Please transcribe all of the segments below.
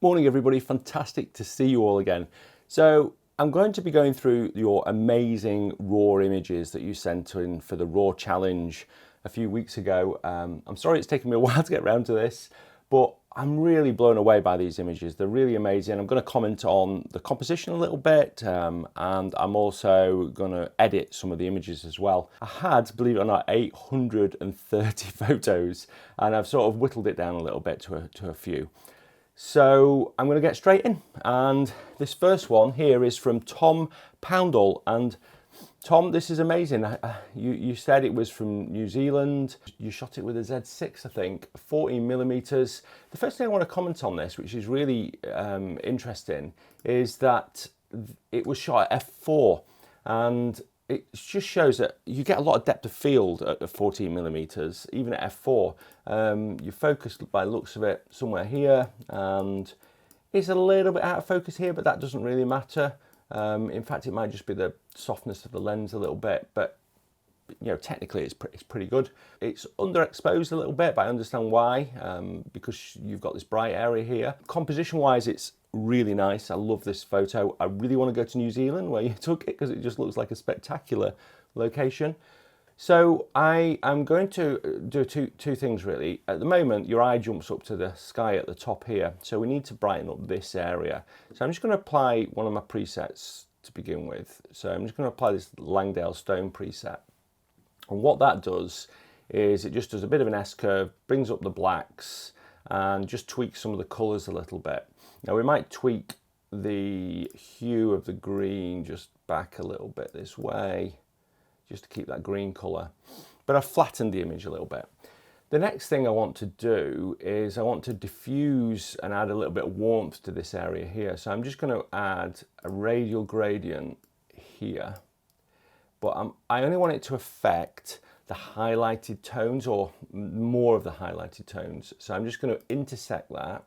Morning everybody, fantastic to see you all again. So I'm going to be going through your amazing raw images that you sent in for the raw challenge a few weeks ago. I'm sorry it's taken me a while to get around to this, but I'm really blown away by these images. They're really amazing. I'm going to comment on the composition a little bit, and I'm also going to edit some of the images as well. I had, believe it or not, 830 photos, and I've sort of whittled it down a little bit to a few. So I'm going to get straight in, and this first one here is from Tom Poundall. And Tom, this is amazing. You said it was from New Zealand. You shot it with a Z6, I think, 14mm. The first thing I want to comment on this, which is really interesting, is that it was shot at f4, and it just shows that you get a lot of depth of field at 14mm, even at f4. You're focused by the looks of it somewhere here, and it's a little bit out of focus here, but that doesn't really matter. In fact, it might just be the softness of the lens a little bit, but you know, technically it's pretty good. It's underexposed a little bit, but I understand why, because you've got this bright area here. Composition wise, it's really nice. I love this photo. I really want to go to New Zealand where you took it, because it just looks like a spectacular location. So I am going to do two things really. At the moment, your eye jumps up to the sky at the top here, so we need to brighten up this area. So I'm just going to apply one of my presets to begin with. So I'm just going to apply this Langdale Stone preset. And what that does is it just does a bit of an S-curve, brings up the blacks, and just tweaks some of the colours a little bit. Now we might tweak the hue of the green just back a little bit this way, just to keep that green colour. But I've flattened the image a little bit. The next thing I want to do is I want to diffuse and add a little bit of warmth to this area here. So I'm just going to add a radial gradient here, but I only want it to affect the highlighted tones, or more of the highlighted tones. So I'm just going to intersect that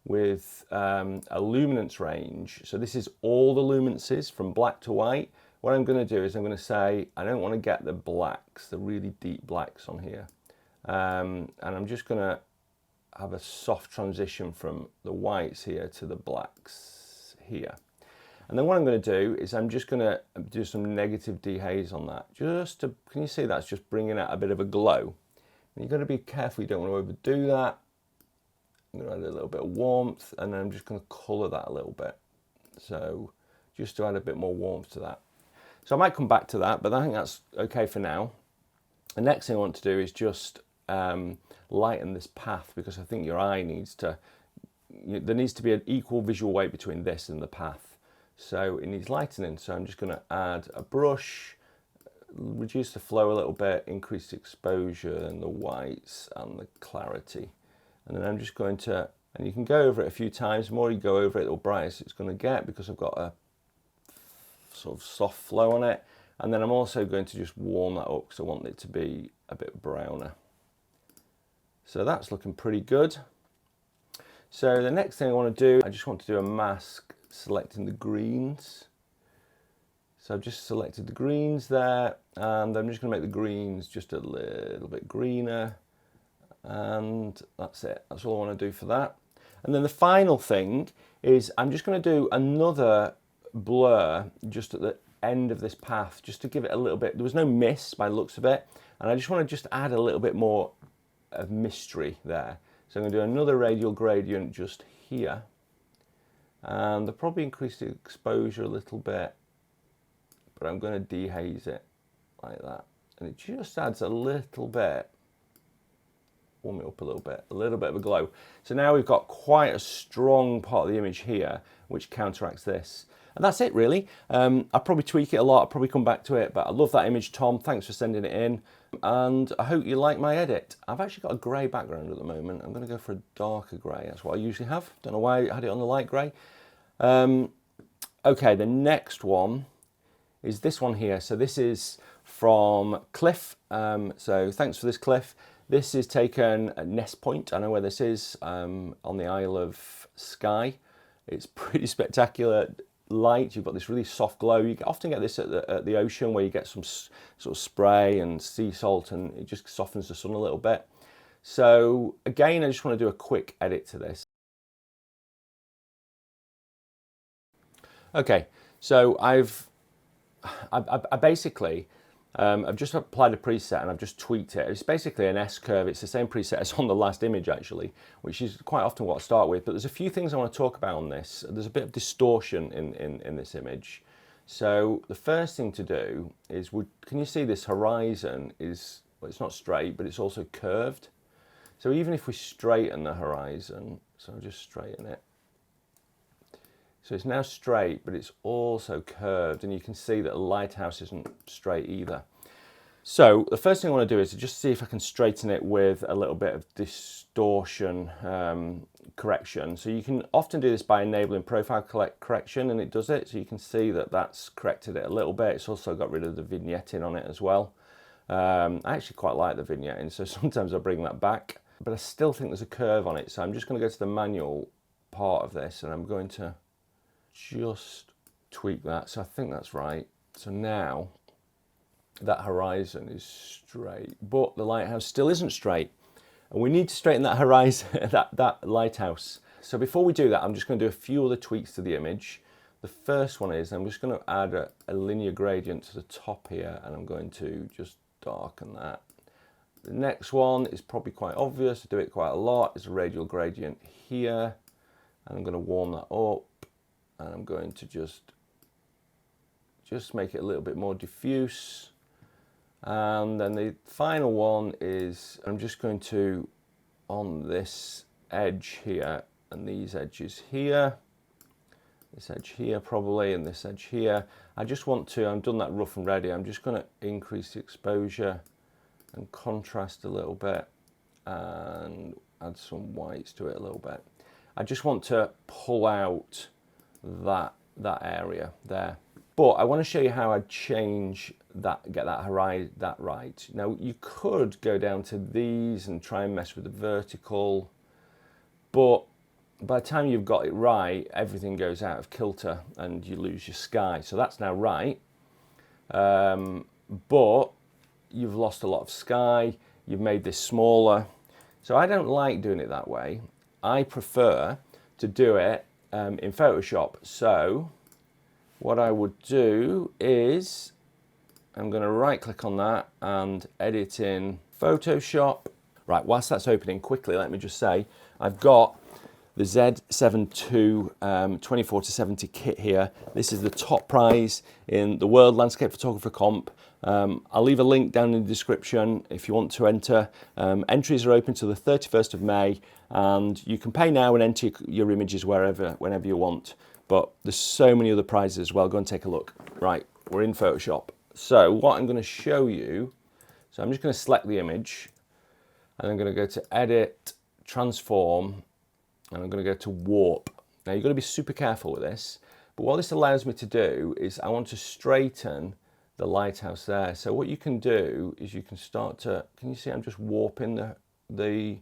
with a luminance range. So this is all the luminances from black to white. What I'm going to do is I'm going to say I don't want to get the blacks, the really deep blacks on here. And I'm just going to have a soft transition from the whites here to the blacks here. And then what I'm going to do is I'm just going to do some negative dehaze on that. Just to, can you see that's just bringing out a bit of a glow? And you've got to be careful, you don't want to overdo that. I'm going to add a little bit of warmth, and then I'm just going to colour that a little bit. So just to add a bit more warmth to that. So I might come back to that, but I think that's okay for now. The next thing I want to do is just lighten this path, because I think your eye needs to, there needs to be an equal visual weight between this and the path. So it needs lightening. So I'm just going to add a brush, reduce the flow a little bit, increase the exposure and the whites and the clarity. And then I'm just going to, and you can go over it a few times. The more you go over it, the brighter it's going to get, because I've got a sort of soft flow on it. And then I'm also going to just warm that up, because I want it to be a bit browner. So that's looking pretty good. So the next thing I want to do, I just want to do a mask selecting the greens. So I've just selected the greens there, and I'm just going to make the greens just a little bit greener. And that's it. That's all I want to do for that. And then the final thing is I'm just going to do another blur just at the end of this path, just to give it a little bit. There was no miss by the looks of it, and I just want to just add a little bit more of mystery there. So I'm going to do another radial gradient just here, and I'll probably increase the exposure a little bit, but I'm going to dehaze it like that, and it just adds a little bit, warm it up a little bit of a glow. So now we've got quite a strong part of the image here, which counteracts this. And that's it really. I'll probably tweak it a lot, I'll probably come back to it, but I love that image, Tom. Thanks for sending it in. And I hope you like my edit. I've actually got a grey background at the moment. I'm going to go for a darker grey. That's what I usually have. Don't know why I had it on the light grey. Okay, the next one is this one here. So this is from Cliff. So thanks for this, Cliff. This is taken at Nest Point. I know where this is, on the Isle of Skye. It's pretty spectacular light. You've got this really soft glow. You often get this at the ocean, where you get some sort of spray and sea salt, and it just softens the sun a little bit. So again, I just want to do a quick edit to this. Okay, so I basically, I've just applied a preset and I've just tweaked it. It's basically an S-curve. It's the same preset as on the last image actually, which is quite often what I start with. But there's a few things I want to talk about on this. There's a bit of distortion in this image. So the first thing to do is, can you see this horizon is, well, it's not straight, but it's also curved. So even if we straighten the horizon, so I'll just straighten it. So it's now straight, but it's also curved, and you can see that the lighthouse isn't straight either. So the first thing I want to do is to just see if I can straighten it with a little bit of distortion correction. So you can often do this by enabling profile correction, and it does it. So you can see that that's corrected it a little bit. It's also got rid of the vignetting on it as well. I actually quite like the vignetting, so sometimes I bring that back, but I still think there's a curve on it. So I'm just going to go to the manual part of this, and I'm going to just tweak that. So I think that's right. So now that horizon is straight, but the lighthouse still isn't straight, and we need to straighten that horizon, that lighthouse. So before we do that, I'm just going to do a few other tweaks to the image. The first one is I'm just going to add a linear gradient to the top here, and I'm going to just darken that. The next one is probably quite obvious. I do it quite a lot. It's a radial gradient here, and I'm going to warm that up, and I'm going to just make it a little bit more diffuse. And then the final one is I'm just going to, on this edge here and these edges here, this edge here probably, and this edge here, I just want to, I've done that rough and ready, I'm just going to increase the exposure and contrast a little bit and add some whites to it a little bit. I just want to pull out that area there. But I want to show you how I'd change that, get that horizon, that right. Now you could go down to these and try and mess with the vertical, but by the time you've got it right, everything goes out of kilter and you lose your sky. So that's now right, but you've lost a lot of sky, you've made this smaller. So I don't like doing it that way. I prefer to do it in Photoshop. So what I would do is I'm going to right click on that and edit in Photoshop. Right, whilst that's opening quickly, let me just say I've got the Z7 II 24-70 kit here. This is the top prize in the World Landscape Photographer Comp. I'll leave a link down in the description if you want to enter. Entries are open till the 31st of May, and you can pay now and enter your images whenever you want. But there's so many other prizes as well. Go and take a look. Right, we're in Photoshop. So what I'm going to show you, so I'm just going to select the image, and I'm going to go to Edit, Transform, and I'm going to go to Warp. Now you've got to be super careful with this, but what this allows me to do is I want to straighten the lighthouse there. So what you can do is you can start to, can you see I'm just warping the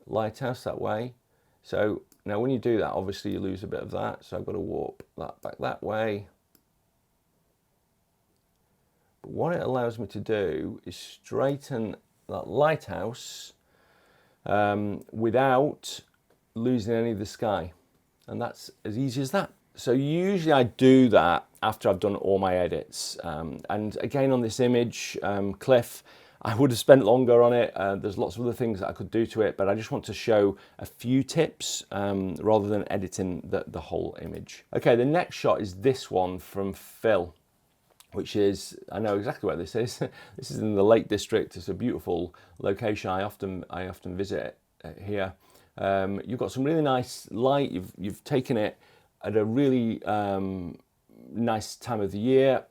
lighthouse that way? So now when you do that, obviously you lose a bit of that, so I've got to warp that back that way. But what it allows me to do is straighten that lighthouse without losing any of the sky, and that's as easy as that. So usually I do that after I've done all my edits, and again on this image, Cliff, I would have spent longer on it. There's lots of other things that I could do to it, but I just want to show a few tips rather than editing the whole image. Okay, the next shot is this one from Phil, which is, I know exactly where this is. This is in the Lake District. It's a beautiful location. I often visit here. You've got some really nice light. You've taken it at a really nice time of the year,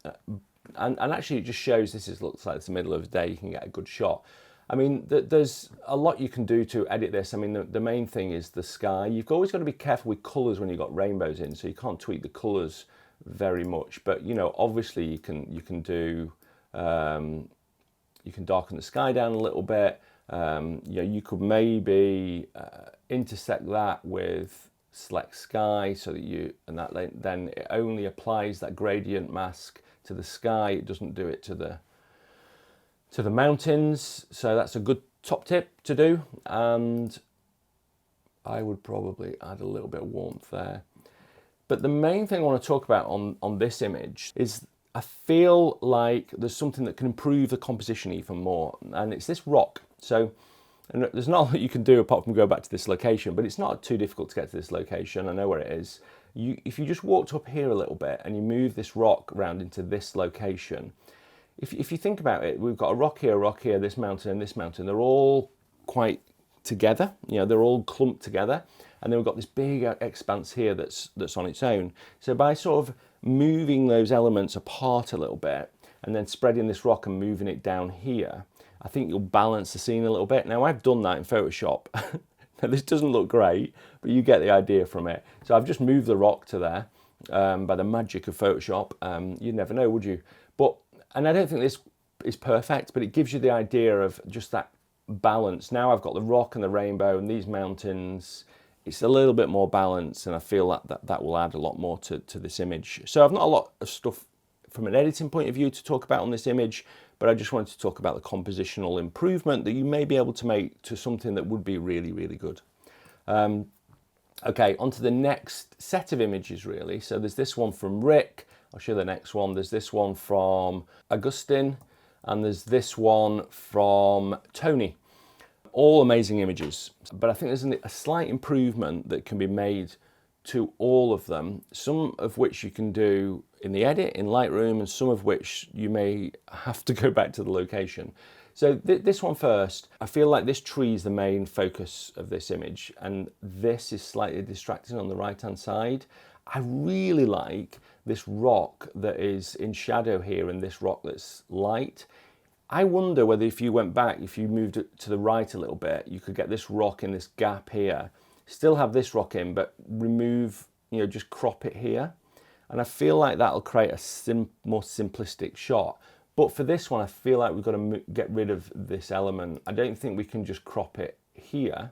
and actually it just shows looks like it's the middle of the day. You can get a good shot. I mean, there's a lot you can do to edit this. I mean, the main thing is the sky. You've always got to be careful with colours when you've got rainbows in, so you can't tweak the colours very much. But you know, obviously you can do you can darken the sky down a little bit. You know, you could maybe intersect that with select sky, so that then it only applies that gradient mask to the sky. It doesn't do it to the mountains. So that's a good top tip to do, and I would probably add a little bit of warmth there. But the main thing I want to talk about on this image is I feel like there's something that can improve the composition even more, and it's this rock. So, and there's not a lot you can do apart from go back to this location, but it's not too difficult to get to this location. I know where it is. If you just walked up here a little bit and you move this rock around into this location, if you think about it, we've got a rock here, this mountain, and this mountain. They're all quite together, you know, they're all clumped together. And then we've got this big expanse here that's on its own. So by sort of moving those elements apart a little bit and then spreading this rock and moving it down here, I think you'll balance the scene a little bit. Now, I've done that in Photoshop. Now, this doesn't look great, but you get the idea from it. So I've just moved the rock to there by the magic of Photoshop. You'd never know, would you? And I don't think this is perfect, but it gives you the idea of just that balance. Now I've got the rock and the rainbow and these mountains. It's a little bit more balanced, and I feel that will add a lot more to this image. So I've not a lot of stuff from an editing point of view to talk about on this image, but I just wanted to talk about the compositional improvement that you may be able to make to something that would be really, really good. Okay, on to the next set of images, really. So there's this one from Rick. I'll show you the next one. There's this one from Augustine, and there's this one from Tony. All amazing images, but I think there's a slight improvement that can be made to all of them, some of which you can do in the edit in Lightroom, and some of which you may have to go back to the location. So this one first, I feel like this tree is the main focus of this image, and this is slightly distracting on the right-hand side. I really like this rock that is in shadow here and this rock that's light. I wonder whether if you went back, if you moved it to the right a little bit, you could get this rock in this gap here, still have this rock in, but remove, you know, just crop it here. And I feel like that'll create a more simplistic shot. But for this one, I feel like we've got to get rid of this element. I don't think we can just crop it here.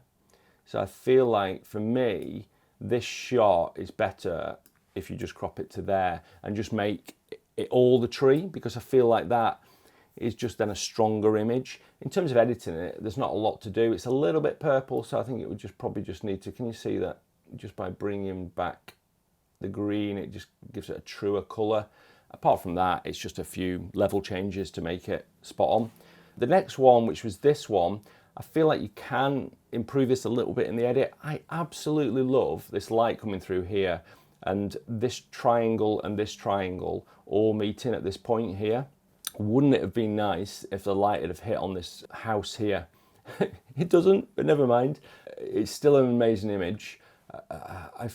So I feel like for me, this shot is better if you just crop it to there and just make it all the tree, because I feel like that is just then a stronger image. In terms of editing it, there's not a lot to do. It's a little bit purple, so I think it would probably just need to, can you see that? Just by bringing back the green, it just gives it a truer colour. Apart from that, it's just a few level changes to make it spot on. The next one, which was this one, I feel like you can improve this a little bit in the edit. I absolutely love this light coming through here and this triangle all meeting at this point here. Wouldn't it have been nice if the light had hit on this house here? It doesn't, but never mind. It's still an amazing image.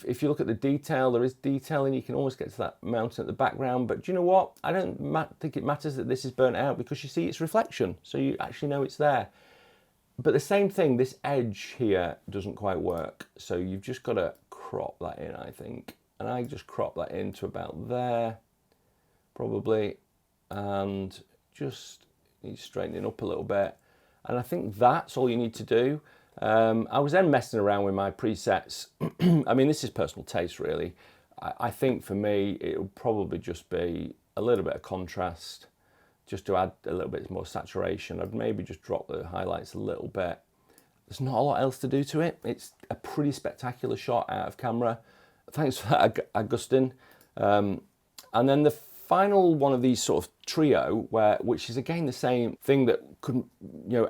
If you look at the detail, there is detail and you can almost get to that mountain at the background, but do you know what? I don't think it matters that this is burnt out, because you see its reflection, so you actually know it's there. But the same thing, this edge here doesn't quite work, so you've just got to crop that in, I think. And I just crop that into about there, probably, and just need straightening up a little bit. And I think that's all you need to do. I was then messing around with my presets. I mean, this is personal taste, really. I think for me, it would probably just be a little bit of contrast, just to add a little bit more saturation. I'd maybe just drop the highlights a little bit. There's not a lot else to do to it. It's a pretty spectacular shot out of camera. Thanks for that, Augustine. And then the final one of these sort of trio, which is again the same thing that could,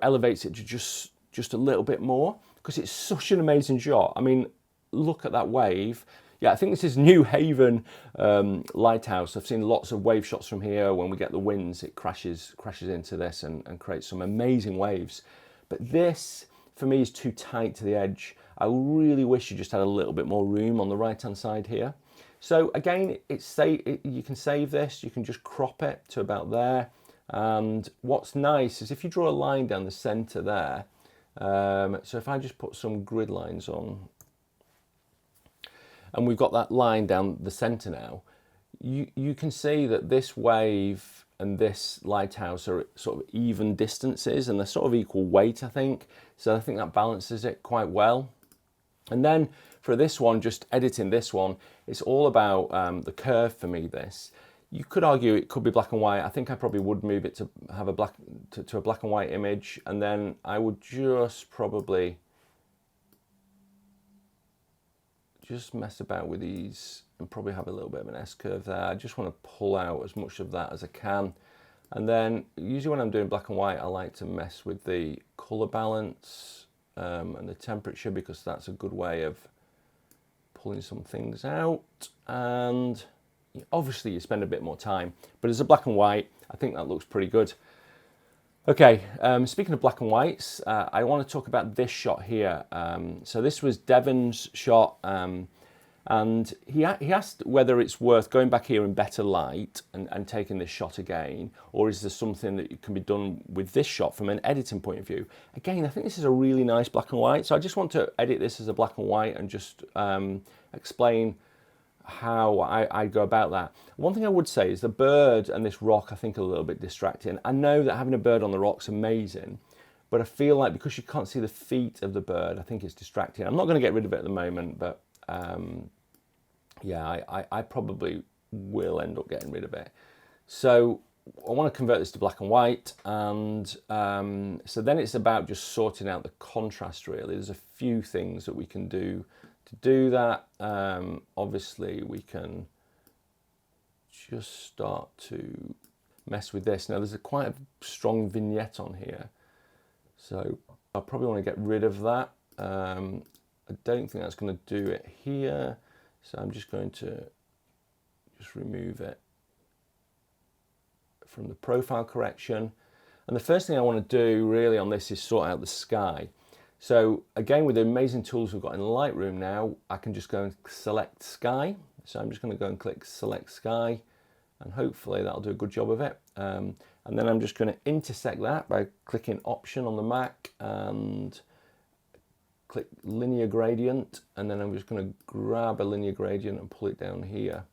elevates it to just a little bit more, because it's such an amazing shot. I mean, look at that wave. Yeah, I think this is New Haven lighthouse. I've seen lots of wave shots from here. When we get the winds, it crashes into this and creates some amazing waves. But this, for me, is too tight to the edge. I really wish you just had a little bit more room on the right-hand side here. So again, you can save this. You can just crop it to about there. And what's nice is if you draw a line down the center there. So if I just put some grid lines on, and we've got that line down the center now, you can see that this wave and this lighthouse are sort of even distances, and they're sort of equal weight, I think. So I think that balances it quite well. And then for this one, just editing this one, it's all about the curve for me, this. You could argue it could be black and white. I think I probably would move it to have a black and white image, and then I would just probably just mess about with these and probably have a little bit of an S-curve there. I just want to pull out as much of that as I can. And then usually when I'm doing black and white, I like to mess with the color balance and the temperature, because that's a good way of pulling some things out. And obviously you spend a bit more time, but as a black and white, I think that looks pretty good. Okay, speaking of black and whites, I want to talk about this shot here. So this was Devon's shot, and he asked whether it's worth going back here in better light and taking this shot again, or is there something that can be done with this shot from an editing point of view. Again, I think this is a really nice black and white, so I just want to edit this as a black and white and just explain how I go about that. One thing I would say is the bird and this rock I think are a little bit distracting. I know that having a bird on the rock's amazing, but I feel like because you can't see the feet of the bird, I think it's distracting. I'm not going to get rid of it at the moment, but yeah, I probably will end up getting rid of it. So I want to convert this to black and white, and so then it's about just sorting out the contrast really. There's a few things that we can do to do that. Obviously we can just start to mess with this. Now there's quite a strong vignette on here, so I probably want to get rid of that. I don't think that's going to do it here, so I'm just going to just remove it from the profile correction. And the first thing I want to do really on this is sort out the sky. So again, with the amazing tools we've got in Lightroom now, I can just go and select sky. So I'm just going to go and click select sky, and hopefully that'll do a good job of it. And then I'm just going to intersect that by clicking option on the Mac and click linear gradient, and then I'm just going to grab a linear gradient and pull it down here.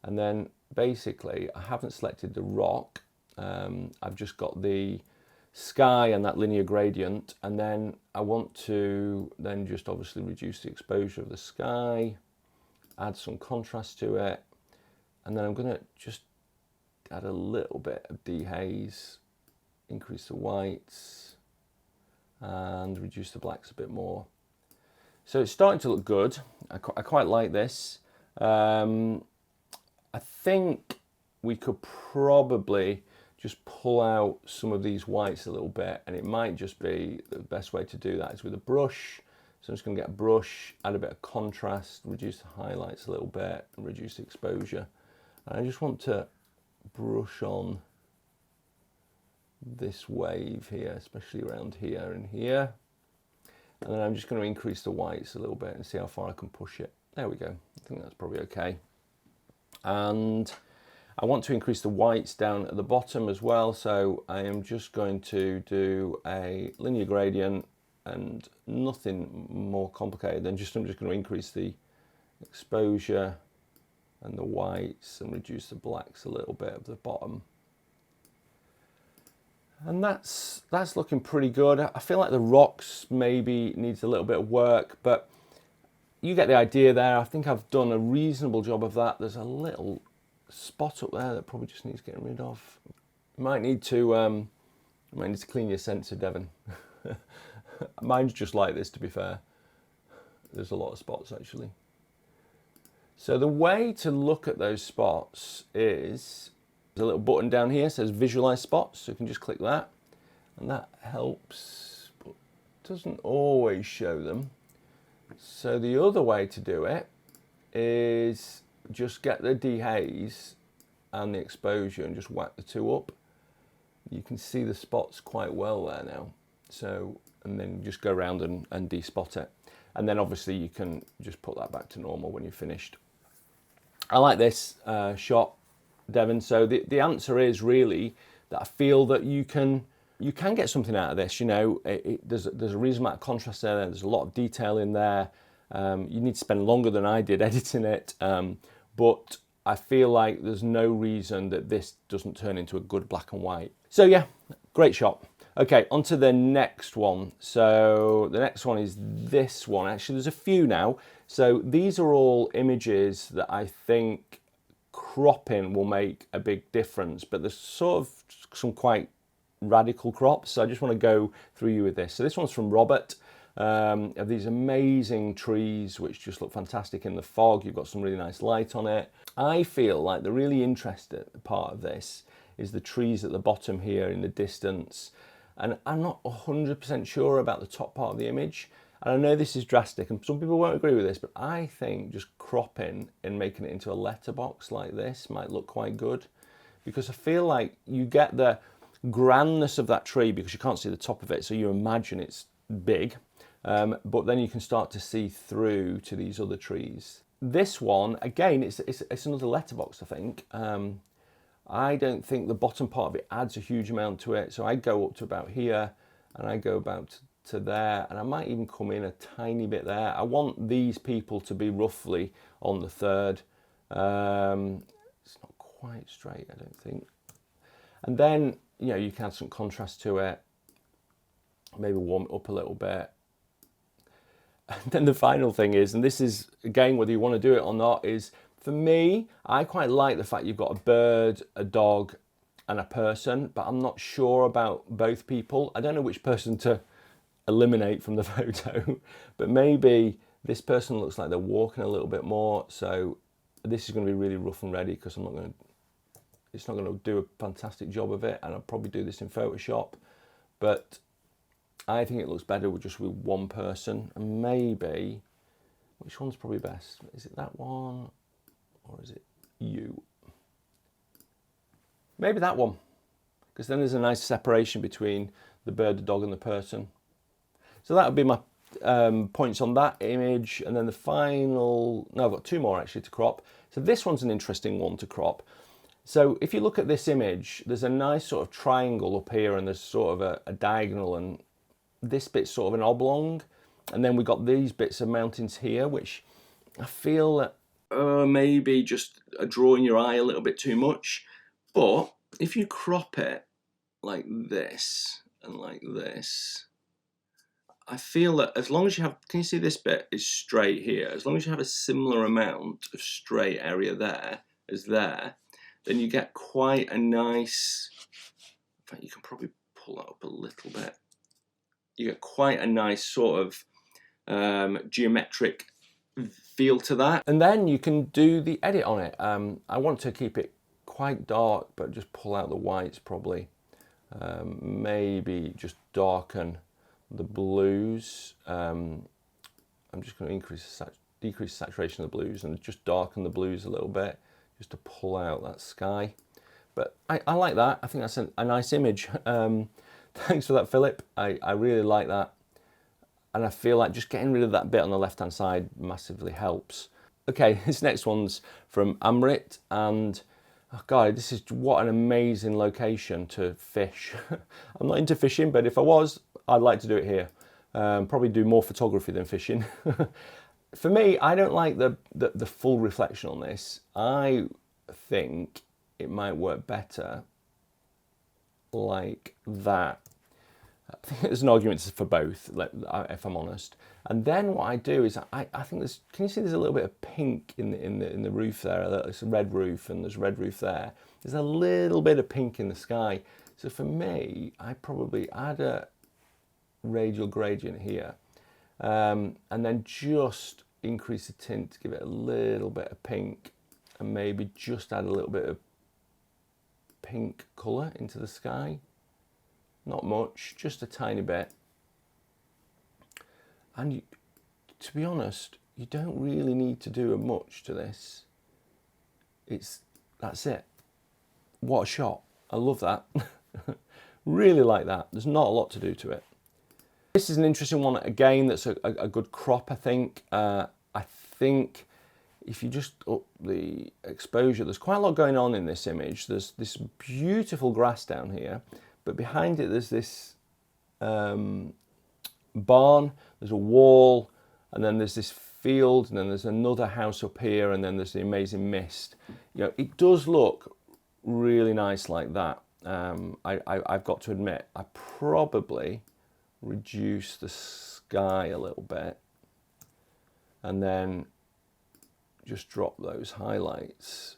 And then basically I haven't selected the rock, I've just got the sky and that linear gradient, and then I want to then just obviously reduce the exposure of the sky, add some contrast to it, and then I'm going to just add a little bit of dehaze, increase the whites and reduce the blacks a bit more. So it's starting to look good. I quite like this. I think we could probably just pull out some of these whites a little bit, and it might just be the best way to do that is with a brush. So I'm just going to get a brush, add a bit of contrast, reduce the highlights a little bit, and reduce the exposure. And I just want to brush on this wave here, especially around here and here. And then I'm just going to increase the whites a little bit and see how far I can push it. There we go. I think that's probably okay. And I want to increase the whites down at the bottom as well, so I am just going to do a linear gradient and nothing more complicated than just I'm just going to increase the exposure and the whites and reduce the blacks a little bit at the bottom. And that's looking pretty good. I feel like the rocks maybe needs a little bit of work, but you get the idea there. I think I've done a reasonable job of that. There's a little spot up there that probably just needs getting rid of. You might need to clean your sensor, Devon. Mine's just like this, to be fair. There's a lot of spots actually. So the way to look at those spots is there's a little button down here that says visualize spots, so you can just click that, and that helps, but doesn't always show them. So the other way to do it is just get the dehaze and the exposure and just whack the two up. You can see the spots quite well there now. So, and then just go around and despot it. And then obviously you can just put that back to normal when you're finished. I like this shot, Devon. So the answer is really that I feel that you can get something out of this. You know, there's a reasonable amount of contrast there. There's a lot of detail in there. You need to spend longer than I did editing it, but I feel like there's no reason that this doesn't turn into a good black and white. So yeah, great shot. Okay, on to the next one. So the next one is this one. Actually, there's a few now. So these are all images that I think cropping will make a big difference, but there's sort of some quite radical crops. So I just want to go through you with this. So this one's from Robert. Of these amazing trees which just look fantastic in the fog. You've got some really nice light on it. I feel like the really interesting part of this is the trees at the bottom here in the distance. And I'm not 100% sure about the top part of the image. And I know this is drastic and some people won't agree with this, but I think just cropping and making it into a letterbox like this might look quite good, because I feel like you get the grandness of that tree because you can't see the top of it, so you imagine it's big, but then you can start to see through to these other trees. This one, again, it's another letterbox, I think. I don't think the bottom part of it adds a huge amount to it, so I go up to about here and I go about to there, and I might even come in a tiny bit there. I want these people to be roughly on the third. It's not quite straight, I don't think. And then, you know, you can add some contrast to it, maybe warm it up a little bit. And then the final thing is, and this is, again, whether you want to do it or not, is for me, I quite like the fact you've got a bird, a dog, and a person, but I'm not sure about both people. I don't know which person to eliminate from the photo, but maybe this person looks like they're walking a little bit more, so this is going to be really rough and ready because it's not going to do a fantastic job of it, and I'll probably do this in Photoshop, but I think it looks better with just with one person. And maybe, which one's probably best? Is it that one or is it you? Maybe that one, because then there's a nice separation between the bird, the dog, and the person. So that would be my points on that image. And then the final, no, I've got two more actually to crop. So this one's an interesting one to crop. So if you look at this image, there's a nice sort of triangle up here and there's sort of a diagonal, and this bit's sort of an oblong. And then we've got these bits of mountains here, which I feel that maybe just drawing your eye a little bit too much. But if you crop it like this and like this, I feel that as long as you have, can you see this bit is straight here? As long as you have a similar amount of straight area there as there, then you get quite a nice, in fact you can probably pull that up a little bit. You get quite a nice sort of geometric feel to that. And then you can do the edit on it. I want to keep it quite dark, but just pull out the whites probably. Maybe just darken the blues. I'm just going to decrease the saturation of the blues and just darken the blues a little bit, just to pull out that sky. But I like that. I think that's a nice image. Thanks for that, Philip. I really like that. And I feel like just getting rid of that bit on the left-hand side massively helps. Okay, this next one's from Amrit, and oh God, this is what an amazing location to fish. I'm not into fishing, but if I was, I'd like to do it here. Probably do more photography than fishing. For me, I don't like the full reflection on this. I think it might work better like that. I think there's an argument for both, if I'm honest. And then what I do is I think there's, can you see there's a little bit of pink in the roof there? It's a red roof and there's a red roof there. There's a little bit of pink in the sky. So for me, I probably add a radial gradient here, and then just increase the tint to give it a little bit of pink, and maybe just add a little bit of pink colour into the sky. Not much, just a tiny bit. And to be honest, you don't really need to do much to this. That's it. What a shot. I love that. Really like that. There's not a lot to do to it. This is an interesting one again, that's a good crop, I think. I think if you just up the exposure, there's quite a lot going on in this image. There's this beautiful grass down here, but behind it there's this barn, there's a wall, and then there's this field, and then there's another house up here, and then there's the amazing mist. You know, it does look really nice like that. I've got to admit, I probably reduce the sky a little bit and then just drop those highlights.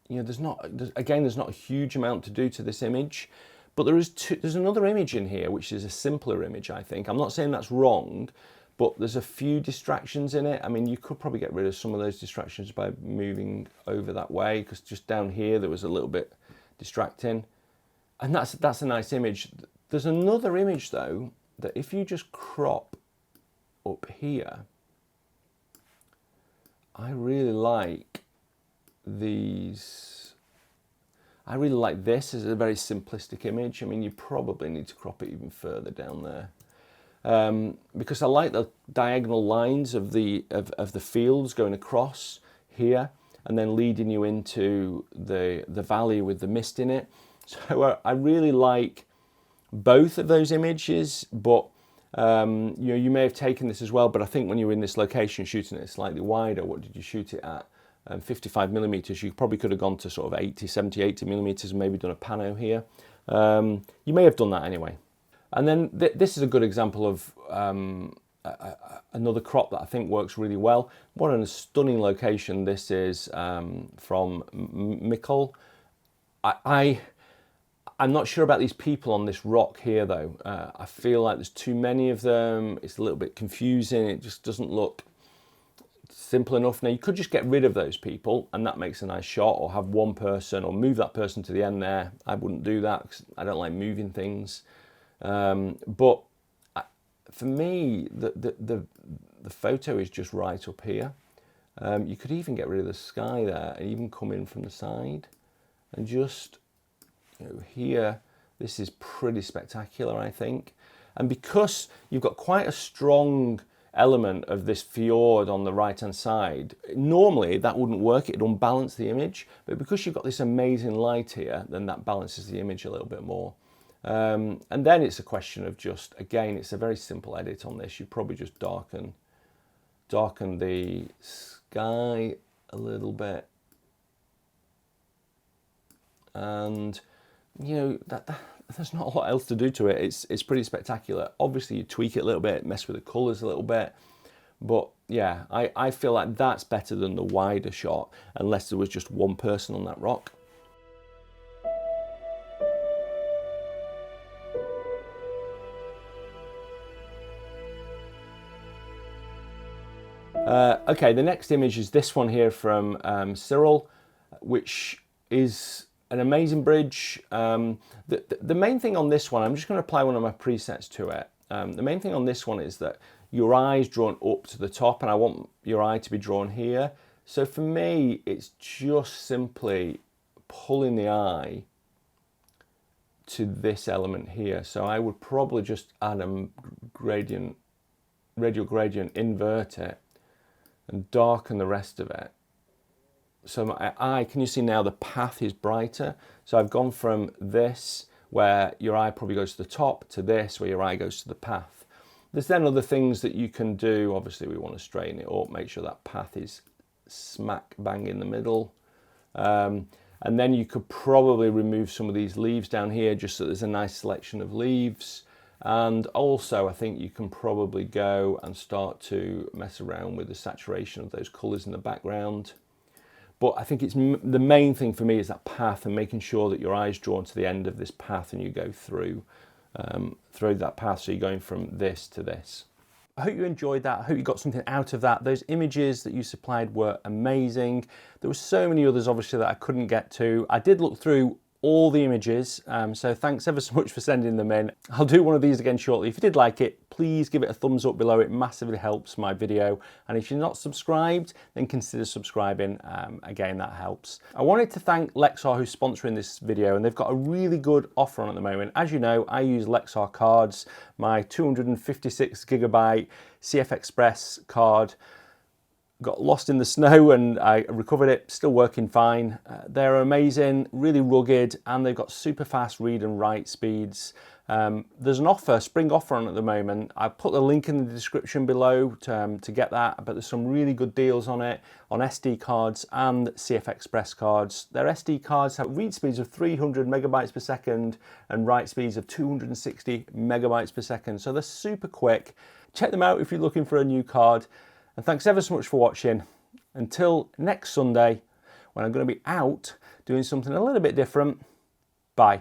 You know, there's not a huge amount to do to this image, But there's another image in here, which is a simpler image, I think. I'm not saying that's wrong, but there's a few distractions in it. I mean, you could probably get rid of some of those distractions by moving over that way, because just down here there was a little bit distracting. And that's a nice image. There's another image though, that if you just crop up here, I really like these. I really like this as a very simplistic image. I mean, you probably need to crop it even further down there. Because I like the diagonal lines of the fields going across here and then leading you into the valley with the mist in it. So I really like both of those images, but you know, you may have taken this as well, but I think when you were in this location shooting it slightly wider, what did you shoot it at? 55 millimeters. You probably could have gone to sort of 70, 80 millimeters and maybe done a pano here. You may have done that anyway. And then this is a good example of another crop that I think works really well. What a stunning location this is from NIKON. I'm not sure about these people on this rock here though. I feel like there's too many of them. It's a little bit confusing. It just doesn't look simple enough. Now you could just get rid of those people and that makes a nice shot, or have one person, or move that person to the end there. I wouldn't do that because I don't like moving things. But for me, the photo is just right up here. You could even get rid of the sky there and even come in from the side and just, you know, here, this is pretty spectacular, I think. And because you've got quite a strong element of this fjord on the right hand side, normally that wouldn't work, it'd unbalance the image, but because you've got this amazing light here, then that balances the image a little bit more. And then it's a question of just, again, it's a very simple edit on this. You probably just darken the sky a little bit, and you know, there's not a lot else to do to it. It's pretty spectacular. Obviously you tweak it a little bit, mess with the colors a little bit, but yeah, I feel like that's better than the wider shot, unless there was just one person on that rock. Okay, the next image is this one here from Cyril, which is an amazing bridge. The main thing on this one, I'm just going to apply one of my presets to it. The main thing on this one is that your eye is drawn up to the top, and I want your eye to be drawn here. So for me, it's just simply pulling the eye to this element here. So I would probably just add a gradient, radial gradient, invert it, and darken the rest of it. So my eye, can you see now the path is brighter? So I've gone from this, where your eye probably goes to the top, to this, where your eye goes to the path. There's then other things that you can do. Obviously we want to straighten it up, make sure that path is smack bang in the middle. And then you could probably remove some of these leaves down here, just so there's a nice selection of leaves. And also I think you can probably go and start to mess around with the saturation of those colors in the background. But I think it's the main thing for me is that path, and making sure that your eye's drawn to the end of this path and you go through that path, so you're going from this to this. I hope you enjoyed that. I hope you got something out of that. Those images that you supplied were amazing. There were so many others obviously that I couldn't get to. I did look through all the images, so thanks ever so much for sending them in. I'll do one of these again shortly. If you did like it, please give it a thumbs up below. It massively helps my video, and if you're not subscribed, then consider subscribing. Again, that helps. I wanted to thank Lexar, who's sponsoring this video, and they've got a really good offer on at the moment. As you know, I use Lexar cards. My 256GB CF Express card got lost in the snow and I recovered it, still working fine. They're amazing, really rugged, and they've got super fast read and write speeds. There's an offer, spring offer on at the moment. I put the link in the description below to get that, but there's some really good deals on it, on SD cards and CF Express cards. Their SD cards have read speeds of 300 megabytes per second and write speeds of 260 megabytes per second. So they're super quick. Check them out if you're looking for a new card. And thanks ever so much for watching. Until next Sunday, when I'm going to be out doing something a little bit different. Bye.